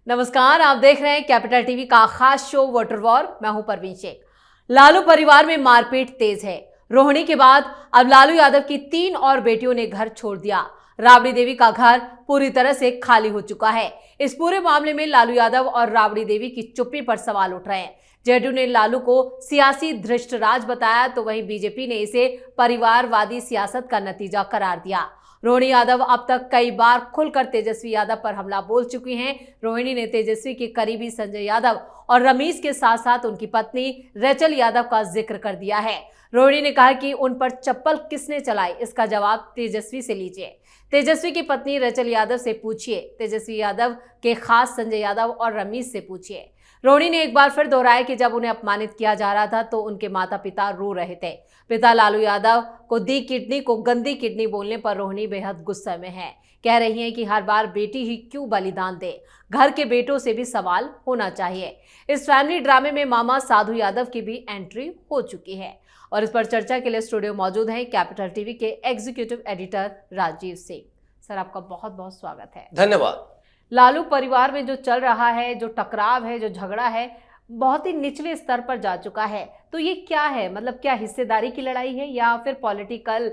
नमस्कार, आप देख रहे हैं कैपिटल टीवी का खास शो वाटर वॉर। मैं हूं परवीन शेख। लालू परिवार में मारपीट तेज है। रोहिणी के बाद अब लालू यादव की 3 और बेटियों ने घर छोड़ दिया। राबड़ी देवी का घर पूरी तरह से खाली हो चुका है। इस पूरे मामले में लालू यादव और राबड़ी देवी की चुप्पी पर सवाल उठ रहे हैं। जेडीयू ने लालू को सियासी धृष्टराज बताया, तो वहीं बीजेपी ने इसे परिवारवादी सियासत का नतीजा करार दिया। रोहिणी यादव अब तक कई बार खुलकर तेजस्वी यादव पर हमला बोल चुकी हैं। रोहिणी ने तेजस्वी के करीबी संजय यादव और रमीश के साथ साथ उनकी पत्नी रेचल यादव का जिक्र कर दिया है। रोहिणी ने कहा कि उन पर चप्पल किसने चलाई, इसका जवाब तेजस्वी से लीजिए। तेजस्वी की पत्नी रेचल यादव से पूछिए, तेजस्वी यादव के खास संजय यादव और रमीश से पूछिए। रोहिणी ने एक बार फिर दोहराया कि जब उन्हें अपमानित किया जा रहा था तो उनके माता पिता रो रहे थे। पिता लालू यादव को दी किडनी को गंदी किडनी बोलने पर रोहिणी बेहद गुस्से में है। कह रही हैं कि हर बार बेटी ही क्यों बलिदान दे, घर के बेटों से भी सवाल होना चाहिए। इस फैमिली ड्रामे में मामा साधु यादव की भी एंट्री हो चुकी है और इस पर चर्चा के लिए स्टूडियो मौजूद हैं कैपिटल टीवी के executive editor Rajeev Singh. Sir, आपका बहुत बहुत स्वागत है। धन्यवाद। लालू परिवार में जो चल रहा है, जो टकराव है, जो झगड़ा है, बहुत ही निचले स्तर पर जा चुका है। तो ये क्या है? मतलब क्या हिस्सेदारी की लड़ाई है या फिर पॉलिटिकल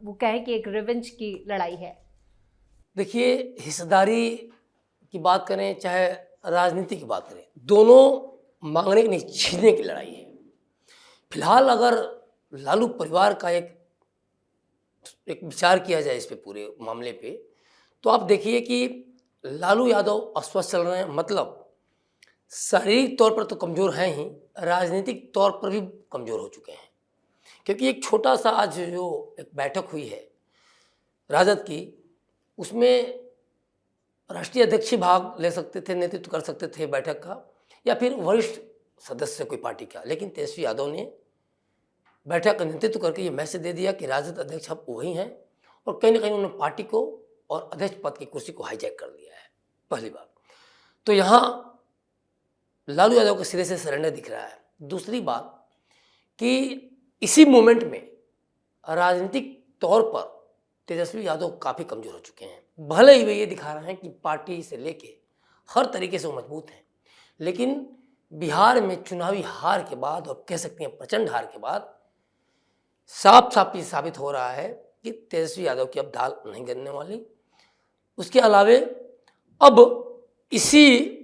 वो कहे कि एक रिवेंज की लड़ाई है? देखिए, हिस्सेदारी की बात करें चाहे राजनीति की बात करें, दोनों मांगने की नहीं छीनने की लड़ाई है। फिलहाल अगर लालू परिवार का एक विचार किया जाए इस पे पूरे मामले पे, तो आप देखिए कि लालू यादव अस्वस्थ चल रहे हैं। मतलब शारीरिक तौर पर तो कमज़ोर हैं ही, राजनीतिक तौर पर भी कमज़ोर हो चुके हैं। क्योंकि एक छोटा सा आज जो एक बैठक हुई है राजद की, उसमें राष्ट्रीय अध्यक्ष ही भाग ले सकते थे, नेतृत्व कर सकते थे बैठक का, या फिर वरिष्ठ सदस्य कोई पार्टी का। लेकिन तेजस्वी यादव ने बैठक का नेतृत्व करके ये मैसेज दे दिया कि राजद अध्यक्ष अब वही हैं, और कहीं ना कहीं उन्होंने पार्टी को और अध्यक्ष पद की कुर्सी को हाईजैक कर दिया है। पहली बात तो यहाँ लालू यादव के सिरे से सरेंडर दिख रहा है। दूसरी बात कि इसी मोमेंट में राजनीतिक तौर पर तेजस्वी यादव काफ़ी कमज़ोर हो चुके हैं। भले ही वे ये दिखा रहे हैं कि पार्टी से लेके हर तरीके से वो मजबूत हैं, लेकिन बिहार में चुनावी हार के बाद, और कह सकते हैं प्रचंड हार के बाद, साफ साफ ये साबित हो रहा है कि तेजस्वी यादव की अब दाल नहीं गिरने वाली। उसके अलावे अब इसी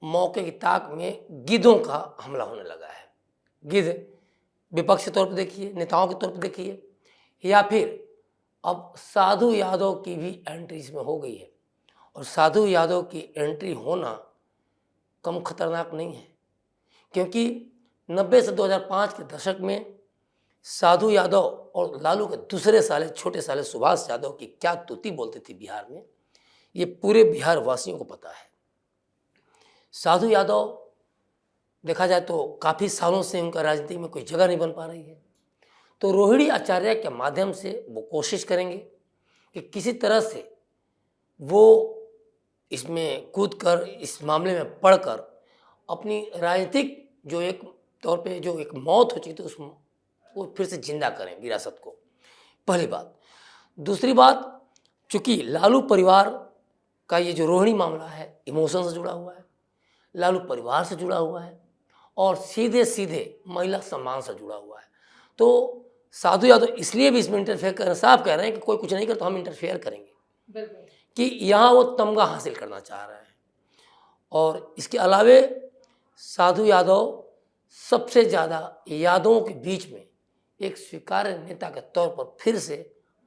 मौके की ताक में गिद्धों का हमला होने लगा है। गिद्ध विपक्ष के तौर पर देखिए, नेताओं के तौर पर देखिए, या फिर अब साधु यादव की भी एंट्री इसमें हो गई है। और साधु यादव की एंट्री होना कम खतरनाक नहीं है, क्योंकि 90 से 2005 के दशक में साधु यादव और लालू के दूसरे साले, छोटे साले सुभाष यादव की क्या तुति बोलती थी बिहार में, ये पूरे बिहार वासियों को पता है। साधु यादव देखा जाए तो काफ़ी सालों से उनका राजनीति में कोई जगह नहीं बन पा रही है। तो रोहिणी आचार्य के माध्यम से वो कोशिश करेंगे कि किसी तरह से वो इसमें कूद कर, इस मामले में पढ़कर, अपनी राजनीतिक जो एक तौर पे जो एक मौत हो चुकी थी उसको वो फिर से जिंदा करें, विरासत को। पहली बात। दूसरी बात, चूँकि लालू परिवार का ये जो रोहिणी मामला है इमोशन से जुड़ा हुआ है, लालू परिवार से जुड़ा हुआ है, और सीधे सीधे महिला सम्मान से जुड़ा हुआ है, तो साधु यादव इसलिए भी इसमें इंटरफेयर कर, साफ कह रहे हैं कि कोई कुछ नहीं कर तो हम इंटरफेयर करेंगे, कि यहाँ वो तमगा हासिल करना चाह रहे हैं। और इसके अलावे साधु यादव सबसे ज़्यादा यादवों के बीच में एक स्वीकार्य नेता के तौर पर फिर से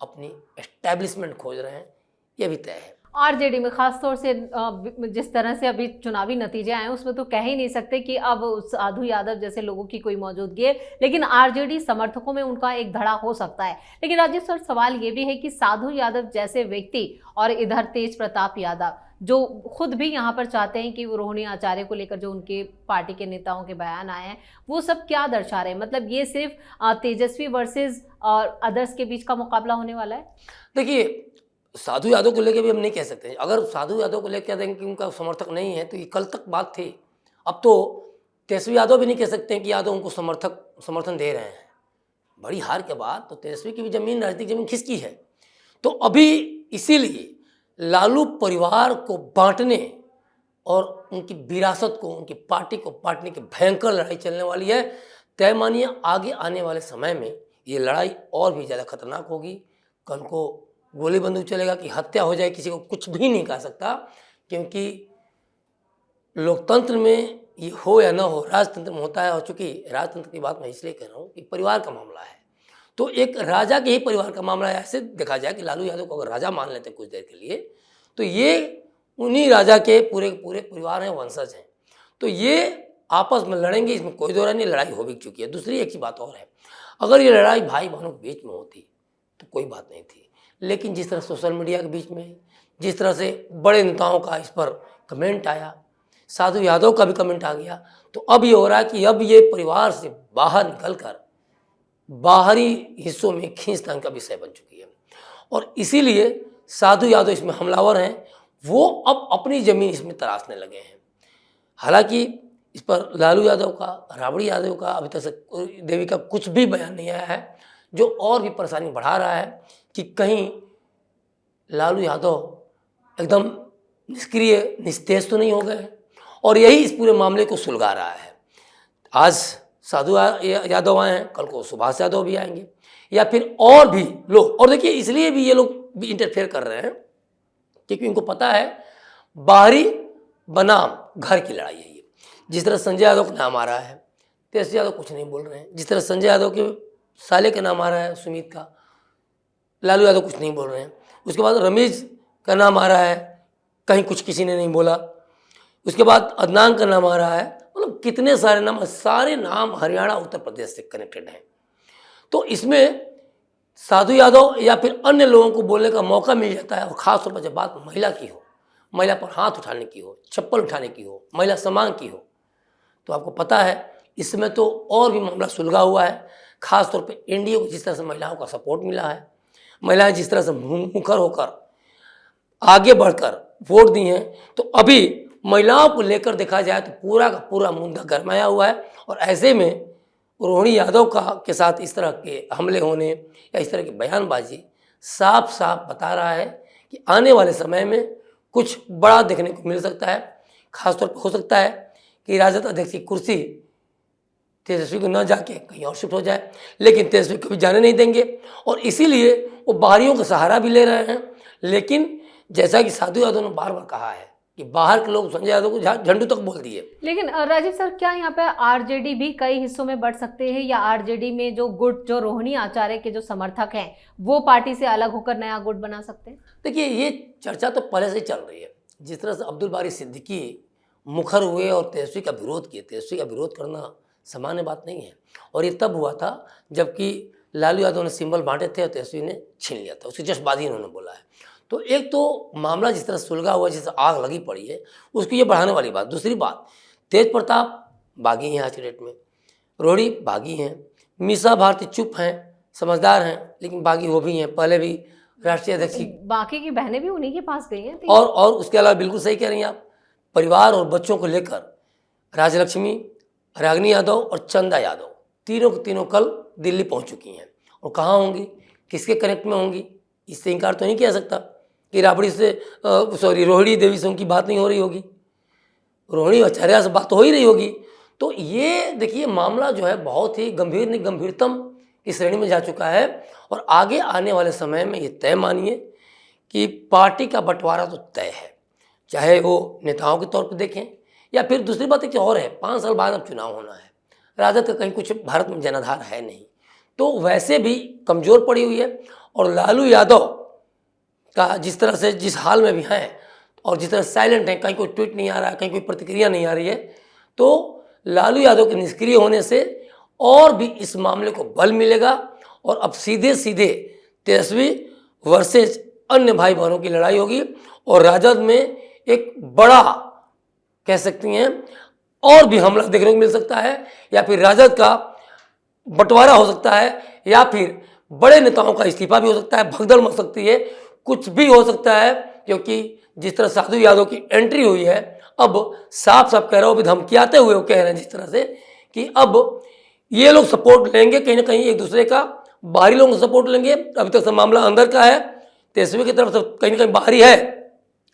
अपनी एस्टैब्लिशमेंट खोज रहे हैं, ये भी तय है। आरजेडी में खासतौर से जिस तरह से अभी चुनावी नतीजे आए हैं, उसमें तो कह ही नहीं सकते कि अब साधु यादव जैसे लोगों की कोई मौजूदगी है, लेकिन आरजेडी समर्थकों में उनका एक धड़ा हो सकता है। लेकिन राजीव सर, सवाल ये भी है कि साधु यादव जैसे व्यक्ति और इधर तेज प्रताप यादव, जो खुद भी यहाँ पर चाहते हैं कि वो रोहिणी आचार्य को लेकर जो उनके पार्टी के नेताओं के बयान आए हैं, वो सब क्या दर्शा रहे हैं? मतलब ये सिर्फ तेजस्वी वर्सेस और अदर्स के बीच का मुकाबला होने वाला है? देखिए, साधु यादव को लेकर भी हम नहीं कह सकते। अगर साधु यादव को लेकर कह देंगे कि उनका समर्थक नहीं है, तो ये कल तक बात थी। अब तो तेजस्वी यादव भी नहीं कह सकते हैं कि यादव उनको समर्थन दे रहे हैं। बड़ी हार के बाद तो तेजस्वी की भी जमीन, राजनीतिक जमीन खिसकी है। तो अभी इसीलिए लालू परिवार को बांटने और उनकी विरासत को, उनकी पार्टी को पाटने की भयंकर लड़ाई चलने वाली है। तय मानिए आगे आने वाले समय में ये लड़ाई और भी ज़्यादा खतरनाक होगी। कल को गोली बंदूक चलेगा कि हत्या हो जाए, किसी को कुछ भी नहीं कह सकता, क्योंकि लोकतंत्र में ये हो या ना हो, राजतंत्र में होता है। और चूंकि राजतंत्र की बात मैं इसलिए कह रहा हूँ कि परिवार का मामला है, तो एक राजा के ही परिवार का मामला है। ऐसे देखा जाए कि लालू यादव को अगर राजा मान लेते कुछ देर के लिए, तो ये उन्हीं राजा के पूरे पूरे परिवार हैं, वंशज हैं। तो ये आपस में लड़ेंगे, इसमें कोई दो राय नहीं, लड़ाई हो भी चुकी है। दूसरी एक ही बात और है, अगर ये लड़ाई भाई बहनों के बीच में होती तो कोई बात नहीं थी, लेकिन जिस तरह सोशल मीडिया के बीच में, जिस तरह से बड़े नेताओं का इस पर कमेंट आया, साधु यादव का भी कमेंट आ गया, तो अब ये हो रहा है कि अब ये परिवार से बाहर निकलकर बाहरी हिस्सों में खींचतान का विषय बन चुकी है। और इसीलिए साधु यादव इसमें हमलावर हैं, वो अब अपनी ज़मीन इसमें तराशने लगे हैं। हालांकि इस पर लालू यादव का, राबड़ी यादव का, अभी तक देवी का कुछ भी बयान नहीं आया है, जो और भी परेशानी बढ़ा रहा है कि कहीं लालू यादव एकदम निष्क्रिय, निस्तेज तो नहीं हो गए। और यही इस पूरे मामले को सुलझा रहा है। आज साधु यादव आए हैं, कल को सुभाष यादव भी आएंगे, या फिर और भी लोग। और देखिए इसलिए भी ये लोग भी इंटरफेयर कर रहे हैं क्योंकि इनको पता है बाहरी बनाम घर की लड़ाई है ये। जिस तरह संजय यादव का नाम आ रहा है, तेजस्वी यादव कुछ नहीं बोल रहे हैं। जिस तरह संजय यादव के साले का नाम आ रहा है, सुमित का, लालू यादव कुछ नहीं बोल रहे हैं। उसके बाद रमेश का नाम आ रहा है, कहीं कुछ किसी ने नहीं बोला। उसके बाद अदनान का नाम आ रहा है। मतलब कितने सारे नाम, सारे नाम हरियाणा उत्तर प्रदेश से कनेक्टेड हैं। तो इसमें साधु यादव या फिर अन्य लोगों को बोलने का मौका मिल जाता है। और ख़ास तौर पर जब बात महिला की हो, महिला पर हाथ उठाने की हो, चप्पल उठाने की हो, महिला सम्मान की हो, तो आपको पता है इसमें तो और भी मामला सुलझा हुआ है। ख़ास तौर पे एनडीए को जिस तरह से महिलाओं का सपोर्ट मिला है, महिलाएं जिस तरह से मुखर होकर आगे बढ़कर वोट दी हैं, तो अभी महिलाओं को लेकर देखा जाए तो पूरा का पूरा मुद्दा गरमाया हुआ है। और ऐसे में रोहिणी यादव का के साथ इस तरह के हमले होने या इस तरह की बयानबाजी साफ साफ बता रहा है कि आने वाले समय में कुछ बड़ा देखने को मिल सकता है। खासतौर पर हो सकता है कि राजद अध्यक्ष की कुर्सी तेजस्वी को न जाके कहीं और शिफ्ट हो जाए, लेकिन तेजस्वी कभी जाने नहीं देंगे और इसीलिए वो बाहरियों का सहारा भी ले रहे हैं। लेकिन जैसा कि साधु यादव ने बार बार कहा है कि बाहर के लोग संजय यादव को झंडू तक बोल दिए। लेकिन राजीव सर, क्या यहाँ पे आरजेडी भी कई हिस्सों में बढ़ सकते हैं, या आरजेडी में जो गुट, जो रोहिणी आचार्य के जो समर्थक हैं, वो पार्टी से अलग होकर नया गुट बना सकते हैं? देखिए ये चर्चा तो पहले से ही चल रही है। जिस तरह से अब्दुल बारी सिद्दीकी मुखर हुए और तेजस्वी का विरोध किए, तेजस्वी का विरोध करना सामान्य बात नहीं है। और ये तब हुआ था जबकि लालू यादव ने सिंबल बांटे थे और तेजस्वी ने छीन लिया था, उसकी जस्ट बाद ही इन्होंने बोला है। तो एक तो मामला जिस तरह सुलझा हुआ, जिस तरह आग लगी पड़ी है, उसको ये बढ़ाने वाली बात। दूसरी बात, तेज प्रताप बागी हैं आज की डेट में, रोहिणी बागी हैं, मीसा भारती चुप हैं, समझदार हैं, लेकिन बागी वो भी हैं, पहले भी राष्ट्रीय अध्यक्ष की। बाकी की बहनें भी उन्हीं के पास गई हैं। और उसके अलावा बिल्कुल सही कह रही हैं आप, परिवार और बच्चों को लेकर राजलक्ष्मी, रागिनी यादव और चंदा यादव तीनों की तीनों कल दिल्ली पहुंच चुकी हैं। और कहाँ होंगी, किसके कनेक्ट में होंगी, इससे इनकार तो नहीं किया सकता कि राबड़ी से रोहिणी देवी से उनकी बात नहीं हो रही होगी, रोहिणी आचार्य से बात तो हो ही रही होगी। तो ये देखिए मामला जो है बहुत ही गंभीर, नहीं गंभीरतम की श्रेणी में जा चुका है। और आगे आने वाले समय में ये तय मानिए कि पार्टी का बंटवारा तो तय है, चाहे वो नेताओं के तौर पर देखें या फिर दूसरी बात एक और है, 5 साल बाद अब चुनाव होना है। राजद का कहीं कुछ भारत में जनाधार है नहीं, तो वैसे भी कमज़ोर पड़ी हुई है। और लालू यादव का जिस तरह से जिस हाल में भी हैं और जिस तरह साइलेंट हैं, कहीं कोई ट्वीट नहीं आ रहा है, कहीं कोई प्रतिक्रिया नहीं आ रही है, तो लालू यादव के निष्क्रिय होने से और भी इस मामले को बल मिलेगा। और अब सीधे सीधे तेजस्वी वर्सेस अन्य भाई बहनों की लड़ाई होगी और राजद में एक बड़ा कह सकती हैं और भी हमला देखने को मिल सकता है, या फिर राजद का बंटवारा हो सकता है, या फिर बड़े नेताओं का इस्तीफा भी हो सकता है, भगदड़ मच सकती है, कुछ भी हो सकता है। क्योंकि जिस तरह साधु यादव की एंट्री हुई है, अब साफ साफ कह रहा हूँ, धमकियाते हुए वो कह रहे हैं जिस तरह से कि अब ये लोग सपोर्ट लेंगे कहीं ना कहीं एक दूसरे का, बाहरी लोगों को सपोर्ट लेंगे। अभी तक सब मामला अंदर का है, तेजस्वी की तरफ से कहीं ना कहीं बाहरी है,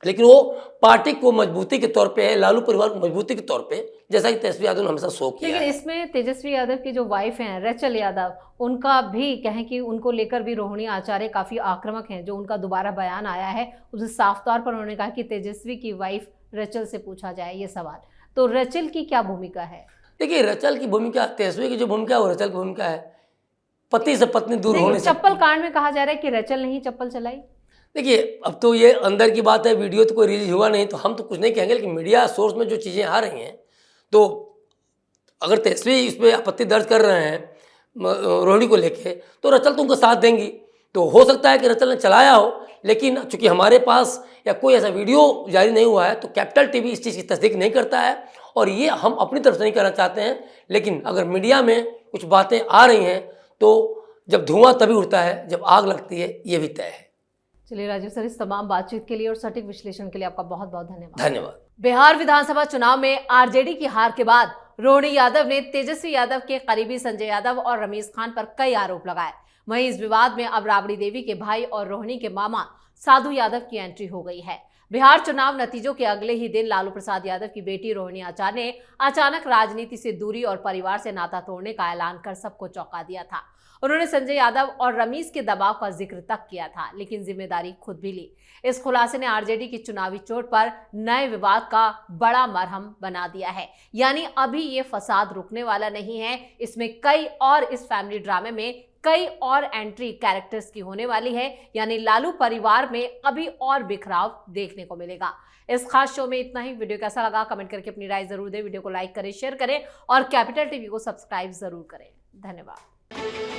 लेकिन वो पार्टी को मजबूती के तौर पे है, लालू परिवार को मजबूती के तौर पे, जैसा कि तेजस्वी यादव ने हमेशा शो किया लेकिन है। इसमें तेजस्वी यादव की जो वाइफ हैं रचल यादव, उनका भी कहें कि उनको लेकर भी रोहिणी आचार्य काफी आक्रामक हैं। जो उनका दोबारा बयान आया है उसमें साफ तौर पर उन्होंने कहा कि तेजस्वी की वाइफ रचल से पूछा जाए ये सवाल। तो रचल की क्या भूमिका है? देखिए, रचल की भूमिका, तेजस्वी की जो भूमिका है वो रचल की भूमिका है, पति से पत्नी दूर नहीं, होने से। चप्पल कांड में कहा जा रहा है कि रचल ने ही चप्पल चलाई। देखिए, अब तो ये अंदर की बात है, वीडियो तो कोई रिलीज हुआ नहीं, तो हम तो कुछ नहीं कहेंगे, लेकिन मीडिया सोर्स में जो चीज़ें आ रही हैं, तो अगर तेजस्वी इस पर आपत्ति दर्ज कर रहे हैं रोहिणी को लेके, तो रचल तो उनका साथ देंगी। तो हो सकता है कि रचल ने चलाया हो, लेकिन चूंकि हमारे पास या कोई ऐसा वीडियो जारी नहीं हुआ है, तो कैपिटल टीवी इस चीज़ की तस्दीक नहीं करता है, और ये हम अपनी तरफ से नहीं करना चाहते हैं। लेकिन अगर मीडिया में कुछ बातें आ रही हैं, तो जब धुआं तभी उड़ता है जब आग लगती है, ये भी तय है। चलिए राजीव सर, इस तमाम बातचीत के लिए और सटीक विश्लेषण के लिए आपका बहुत बहुत धन्यवाद। धन्यवाद। बिहार विधानसभा चुनाव में आरजेडी की हार के बाद रोहिणी यादव ने तेजस्वी यादव के करीबी संजय यादव और रमीज खान पर कई आरोप लगाए। वहीं इस विवाद में अब राबड़ी देवी के भाई और रोहिणी के मामा साधु यादव की एंट्री हो गई है। बिहार चुनाव नतीजों के अगले ही दिन लालू प्रसाद यादव की बेटी रोहिणी आचार्य ने अचानक राजनीति से दूरी और परिवार से नाता तोड़ने का ऐलान कर सबको चौंका दिया था। उन्होंने संजय यादव और रमीज के दबाव का जिक्र तक किया था, लेकिन जिम्मेदारी खुद भी ली। इस खुलासे ने आरजेडी की चुनावी चोट पर नए विवाद का बड़ा मरहम बना दिया है। यानी अभी ये फसाद रुकने वाला नहीं है, इसमें कई और इस फैमिली ड्रामे में कई और एंट्री कैरेक्टर्स की होने वाली है। यानी लालू परिवार में अभी और बिखराव देखने को मिलेगा। इस खास शो में इतना ही। वीडियो कैसा लगा कमेंट करके अपनी राय जरूर दें। वीडियो को लाइक करें, शेयर करें और कैपिटल टीवी को सब्सक्राइब जरूर करें। धन्यवाद।